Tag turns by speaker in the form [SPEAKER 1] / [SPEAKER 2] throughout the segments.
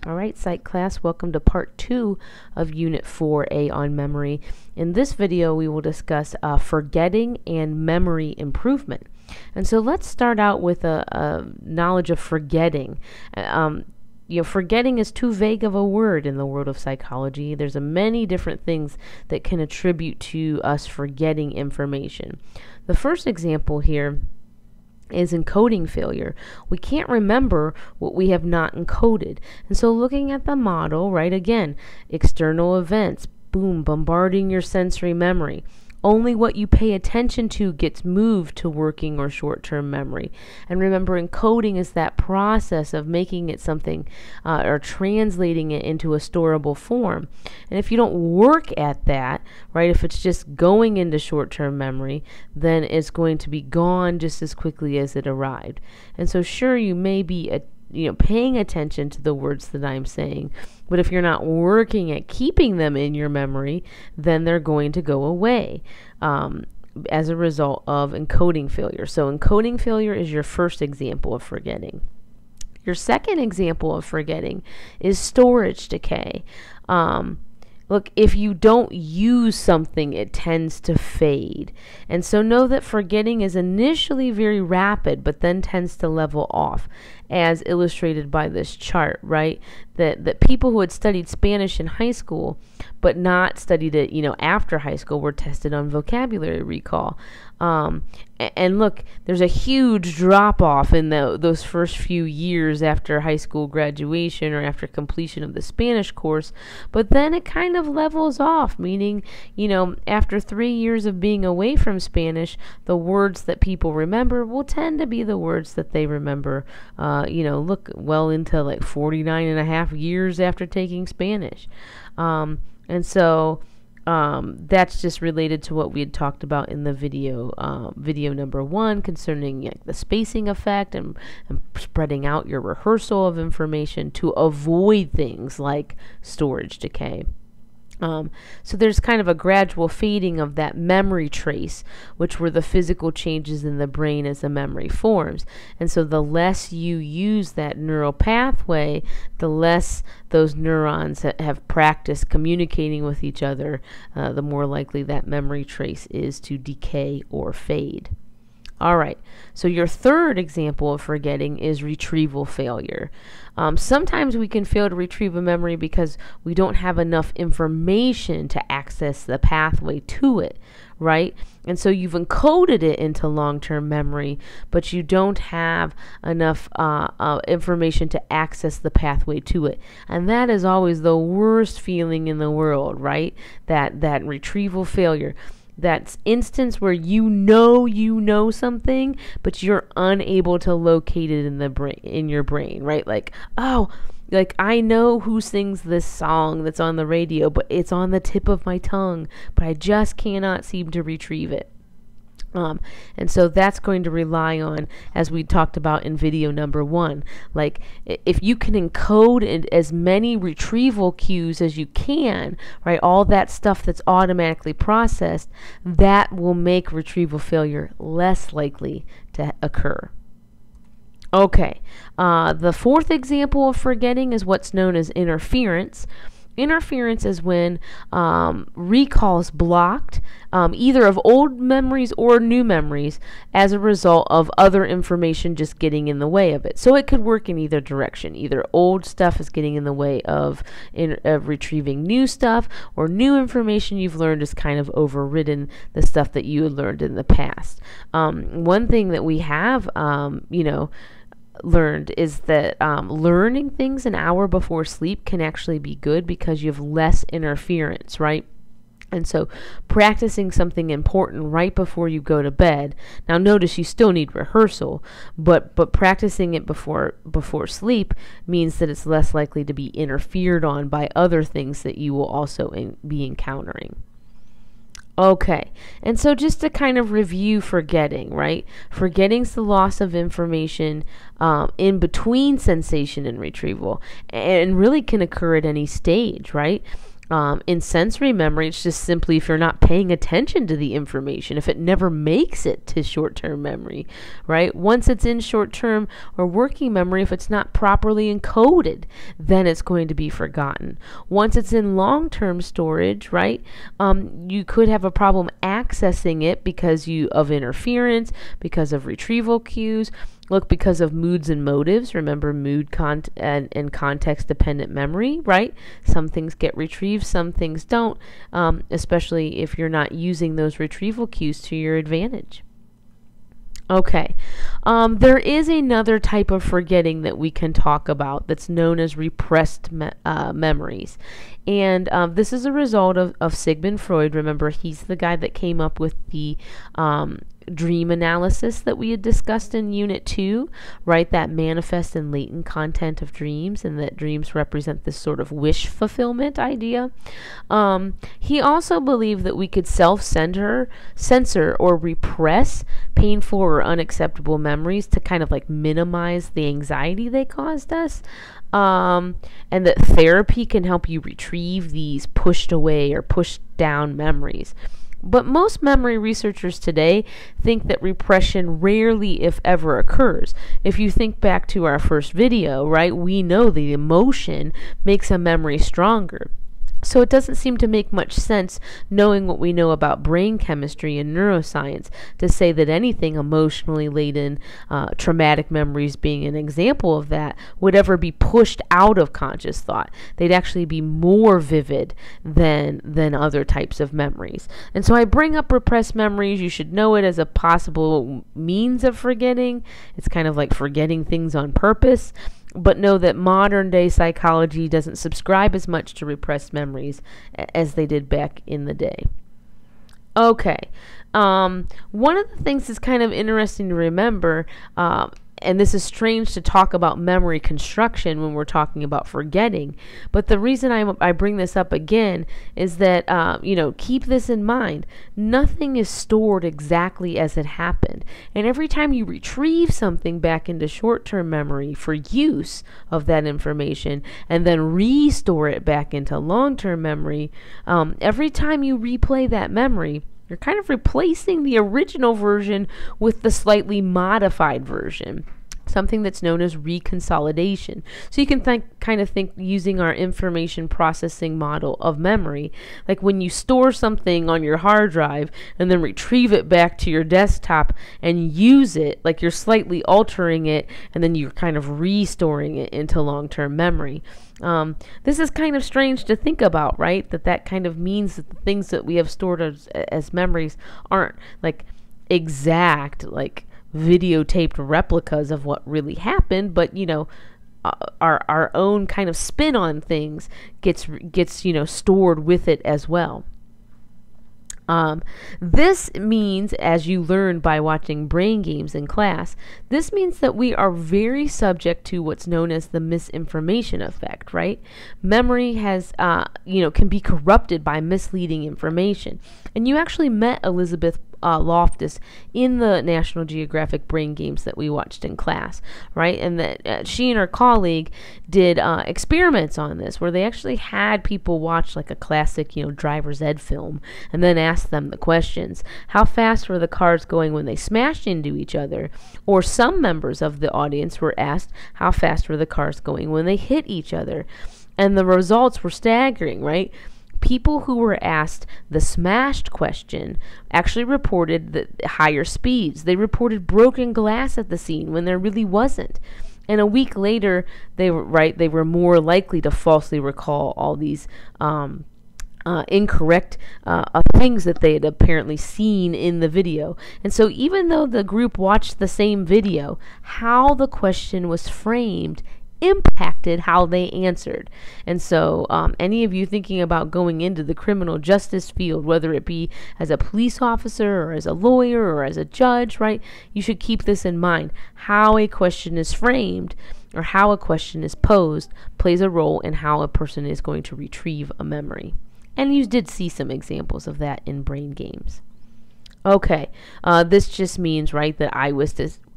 [SPEAKER 1] All right, Psych class, welcome to part 2 of Unit 4A on memory. In this video, we will discuss forgetting and memory improvement. And so let's start out with a knowledge of forgetting. Forgetting is too vague of a word in the world of psychology. There's many different things that can attribute to us forgetting information. The first example here is encoding failure. We can't remember what we have not encoded. And so looking at the model, right, again, external events, boom, bombarding your sensory memory. Only what you pay attention to gets moved to working or short-term memory. And remember, encoding is that process of making it something or translating it into a storable form. And if you don't work at that, right, if it's just going into short-term memory, then it's going to be gone just as quickly as it arrived. And so sure, you may be paying attention to the words that I'm saying, but if you're not working at keeping them in your memory, then they're going to go away as a result of encoding failure. So encoding failure is your first example of forgetting. Your second example of forgetting is storage decay. Look, if you don't use something, it tends to fade. And so know that forgetting is initially very rapid, but then tends to level off, as illustrated by this chart, right? That people who had studied Spanish in high school, but not studied it, after high school, were tested on vocabulary recall. And look, there's a huge drop-off in those first few years after high school graduation or after completion of the Spanish course, but then it kind of levels off, meaning, after 3 years of being away from Spanish, the words that people remember will tend to be the words that they remember, look well into like 49 and a half years after taking Spanish. And so that's just related to what we had talked about in the video number 1 concerning the spacing effect and spreading out your rehearsal of information to avoid things like storage decay. So there's kind of a gradual fading of that memory trace, which were the physical changes in the brain as the memory forms. And so the less you use that neural pathway, the less those neurons have practiced communicating with each other, the more likely that memory trace is to decay or fade. All right, so your third example of forgetting is retrieval failure. Sometimes we can fail to retrieve a memory because we don't have enough information to access the pathway to it, right? And so you've encoded it into long-term memory, but you don't have enough information to access the pathway to it. And that is always the worst feeling in the world, right? That retrieval failure. That instance where you know something, but you're unable to locate it in your brain, right? Like, oh, like I know who sings this song that's on the radio, but it's on the tip of my tongue, but I just cannot seem to retrieve it. And so that's going to rely on, as we talked about in video number 1, like if you can encode as many retrieval cues as you can, right, all that stuff that's automatically processed, that will make retrieval failure less likely to occur. Okay, the fourth example of forgetting is what's known as interference. Interference is when recall is blocked, either of old memories or new memories, as a result of other information just getting in the way of it. So it could work in either direction. Either old stuff is getting in the way of retrieving new stuff, or new information you've learned is kind of overridden the stuff that you had learned in the past. One thing that we have, learned is that learning things an hour before sleep can actually be good because you have less interference, right? And so practicing something important right before you go to bed. Now notice you still need rehearsal, but practicing it before sleep means that it's less likely to be interfered on by other things that you will also be encountering. Okay, and so just to kind of review forgetting, right? Forgetting's the loss of information in between sensation and retrieval, and really can occur at any stage, right? In sensory memory, it's just simply if you're not paying attention to the information, if it never makes it to short-term memory, right? Once it's in short-term or working memory, if it's not properly encoded, then it's going to be forgotten. Once it's in long-term storage, right, you could have a problem accessing it because of interference, because of retrieval cues. Look, because of moods and motives. Remember, mood and context dependent memory, right? Some things get retrieved, some things don't, especially if you're not using those retrieval cues to your advantage. Okay, there is another type of forgetting that we can talk about that's known as repressed memories. And this is a result of Sigmund Freud. Remember, he's the guy that came up with the dream analysis that we had discussed in Unit 2, right? That manifest and latent content of dreams, and that dreams represent this sort of wish fulfillment idea. He also believed that we could self-censor or repress painful or unacceptable memories to kind of like minimize the anxiety they caused us. And that therapy can help you retrieve these pushed away or pushed down memories. But most memory researchers today think that repression rarely, if ever, occurs. If you think back to our first video, right, we know the emotion makes a memory stronger. So it doesn't seem to make much sense, knowing what we know about brain chemistry and neuroscience, to say that anything emotionally laden, traumatic memories being an example of that, would ever be pushed out of conscious thought. They'd actually be more vivid than other types of memories. And so I bring up repressed memories. You should know it as a possible means of forgetting. It's kind of like forgetting things on purpose. But know that modern day psychology doesn't subscribe as much to repressed memories as they did back in the day. Okay, one of the things that's kind of interesting to remember, and this is strange to talk about memory construction when we're talking about forgetting, but the reason I bring this up again is that, keep this in mind. Nothing is stored exactly as it happened. And every time you retrieve something back into short-term memory for use of that information and then restore it back into long-term memory, every time you replay that memory, you're kind of replacing the original version with the slightly modified version, something that's known as reconsolidation. So you can kind of think using our information processing model of memory, like when you store something on your hard drive and then retrieve it back to your desktop and use it, like you're slightly altering it and then you're kind of restoring it into long-term memory. This is kind of strange to think about, right? That kind of means that the things that we have stored as memories aren't like exact, like videotaped replicas of what really happened, but our own kind of spin on things gets stored with it as well. This means, as you learn by watching brain games in class, this means that we are very subject to what's known as the misinformation effect, right? Memory has, can be corrupted by misleading information. And you actually met Elizabeth Loftus in the National Geographic brain games that we watched in class, right? And that she and her colleague did experiments on this, where they actually had people watch like a classic, driver's ed film, and then ask them the questions. How fast were the cars going when they smashed into each other? Or some members of the audience were asked, how fast were the cars going when they hit each other? And the results were staggering, right? People who were asked the smashed question actually reported the higher speeds. They reported broken glass at the scene when there really wasn't. And a week later, they were more likely to falsely recall all these incorrect things that they had apparently seen in the video. And so even though the group watched the same video, how the question was framed impacted how they answered. And so any of you thinking about going into the criminal justice field, whether it be as a police officer or as a lawyer or as a judge, right, you should keep this in mind. How a question is framed or how a question is posed plays a role in how a person is going to retrieve a memory. And you did see some examples of that in brain games. Okay, this just means, right, that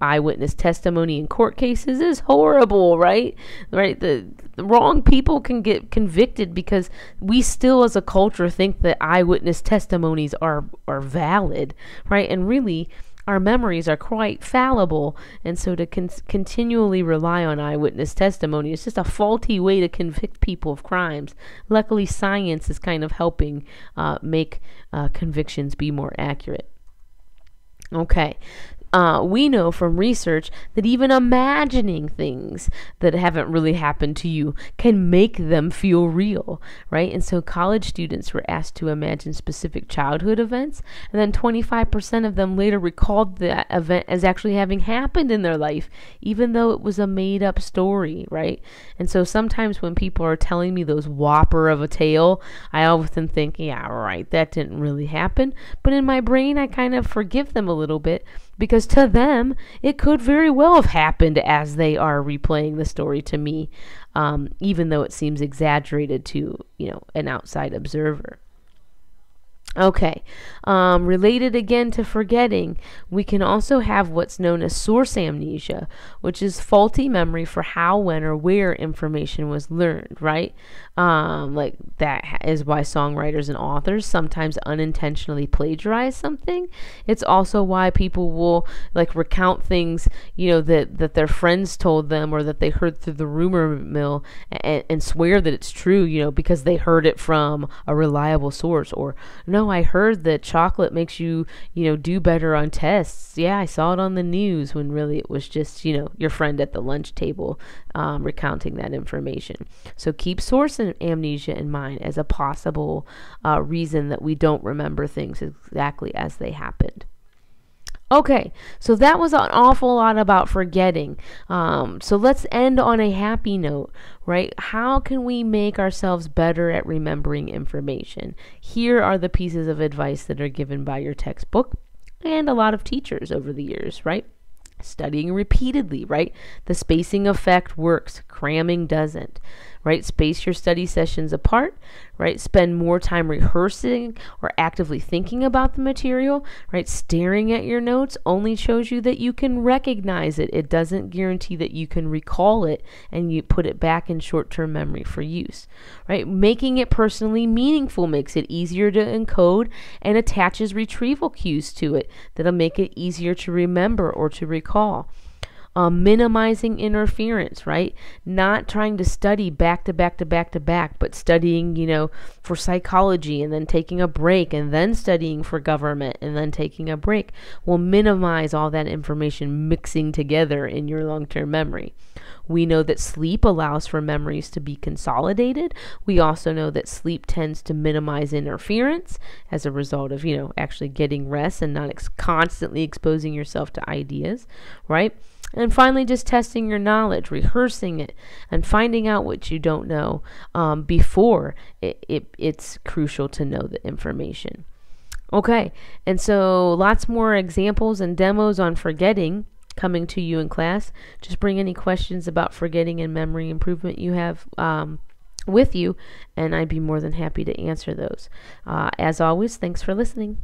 [SPEAKER 1] eyewitness testimony in court cases is horrible, right? The wrong people can get convicted because we still as a culture think that eyewitness testimonies are valid, right? And really, our memories are quite fallible, and so to continually rely on eyewitness testimony is just a faulty way to convict people of crimes. Luckily, science is kind of helping make convictions be more accurate. Okay. We know from research that even imagining things that haven't really happened to you can make them feel real, right? And so college students were asked to imagine specific childhood events, and then 25% of them later recalled that event as actually having happened in their life, even though it was a made-up story, right? And so sometimes when people are telling me those whopper of a tale, I often think, yeah, right, that didn't really happen. But in my brain, I kind of forgive them a little bit, because to them, it could very well have happened as they are replaying the story to me, even though it seems exaggerated to, an outside observer. Okay, related again to forgetting, we can also have what's known as source amnesia, which is faulty memory for how, when, or where information was learned, right? Like that is why songwriters and authors sometimes unintentionally plagiarize something. It's also why people will recount things, that their friends told them or that they heard through the rumor mill and swear that it's true, because they heard it from a reliable source. Or, no, I heard that chocolate makes you, do better on tests. Yeah, I saw it on the news, when really it was just, your friend at the lunch table recounting that information. So keep source amnesia in mind as a possible reason that we don't remember things exactly as they happened. Okay, so that was an awful lot about forgetting. So let's end on a happy note, right? How can we make ourselves better at remembering information? Here are the pieces of advice that are given by your textbook and a lot of teachers over the years, right? Studying repeatedly, right? The spacing effect works, cramming doesn't, right? Space your study sessions apart, right? Spend more time rehearsing or actively thinking about the material, right? Staring at your notes only shows you that you can recognize it. It doesn't guarantee that you can recall it and you put it back in short-term memory for use, right? Making it personally meaningful makes it easier to encode and attaches retrieval cues to it that'll make it easier to remember or to recall. Minimizing interference, right? Not trying to study back to back to back to back, but studying, for psychology and then taking a break and then studying for government and then taking a break will minimize all that information mixing together in your long-term memory. We know that sleep allows for memories to be consolidated. We also know that sleep tends to minimize interference as a result of, actually getting rest and not constantly exposing yourself to ideas, right? And finally, just testing your knowledge, rehearsing it, and finding out what you don't know before it's crucial to know the information. Okay, and so lots more examples and demos on forgetting coming to you in class. Just bring any questions about forgetting and memory improvement you have with you, and I'd be more than happy to answer those. As always, thanks for listening.